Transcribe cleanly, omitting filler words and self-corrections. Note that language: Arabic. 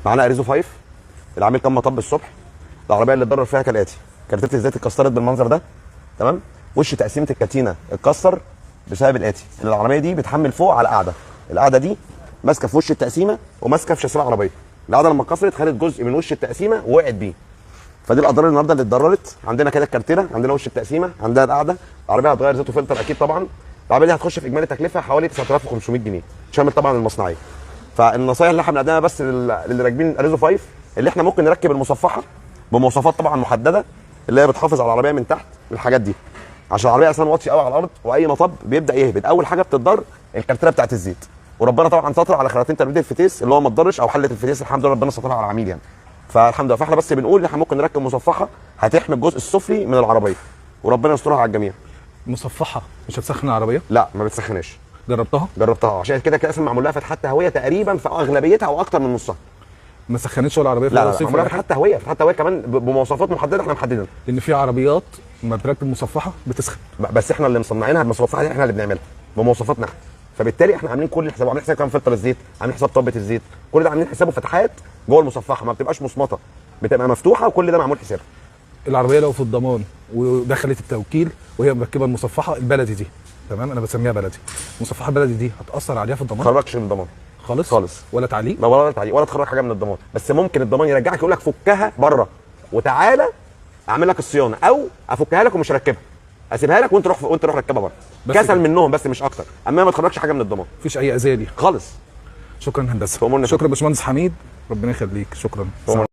معانا اريزو 5. العميل كان مطب الصبح. العربيه اللي اتضرر فيها كالاتي: كارتة الزيت اتكسرت بالمنظر ده، تمام. وش تقسيمه الكاتينه اتكسر بسبب الاتي: ان العربيه دي بتحمل فوق على القاعده دي ماسكه في وش التقسيمه وماسكه في شاسيه العربيه. القاعده لما اتكسرت خدت جزء من وش التقسيمه ووقعت بيه. فدي الاضرار النهارده اللي اتضررت. عندنا كده الكارتيره، عندنا وش التقسيمه، عندنا القاعده. العربيه هتغير زيت وفلتر اكيد طبعا. العربيه دي هتخش في اجمالي تكلفه حوالي 9500 جنيه شامل طبعا المصنعيه. فالنصايح اللي احنا بنقدمها بس للي راكبين اريزو 5 اللي احنا ممكن نركب المصفحه بمواصفات طبعا محدده اللي هي بتحافظ على العربيه من تحت الحاجات دي، عشان العربيه اصلا واطيه قوي على الارض واي مطب بيبدا يهبد. اول حاجه بتتضر الكارتيره بتاعت الزيت، وربنا طبعا ستر على خراطيم تبريد الفتيس اللي هو ما اتضرش، او حله الفتيس الحمد لله ربنا سترها على العميل يعني. فالحمد لله. فاحنا بس بنقول ان احنا ممكن نركب مصفحه هتحمي الجزء السفلي من العربيه وربنا يسترها على الجميع. مصفحه مش هتسخن العربيه؟ لا ما بتسخنش. جربتها عشان كده اصلا معمول لها فتحات تهويه تقريبا في اغلبيتها او اكتر من نصها. ما سخنتش ولا عربيه في لا الصيف؟ معمول لها فتحات تهويه كمان بمواصفات محدده احنا محددينها. لان في عربيات ما بركب مصفحه بتسخن، بس احنا اللي مصنعينها المصفحه دي احنا اللي بنعملها بمواصفاتنا احنا. فبالتالي احنا عاملين كل حساب، عاملين حساب كمان فلتر الزيت، عاملين حساب طبه الزيت، كل ده عاملين حسابه فتحات جوه المصفحه، ما بتبقاش مصمطه، بتبقى مفتوحه وكل ده معمول حسابه. العربيه لو في الضمان ودخلت التوكيل وهي مركبه المصفحه البلدي دي، تمام، انا بسميها بلدي، المصفحه البلدي دي هتاثر عليها في الضمان؟ ما تخرجش من الضمان خالص ولا تعليق؟ ما ولا تعليق ولا تخرج حاجه من الضمان. بس ممكن الضمان يرجعك يقول لك فكها بره وتعالى اعمل لك الصيانه، او افكها لك ومش هركبها، اسيبها لك وانت روح ركبها بره. كسل منهم بس مش اكتر، اما ما تخرجش حاجه من الضمان. مفيش اي اذيه ليها خالص. شكرا هندسه. شكرا باشمهندس حميد، ربنا يخليك. شكرا.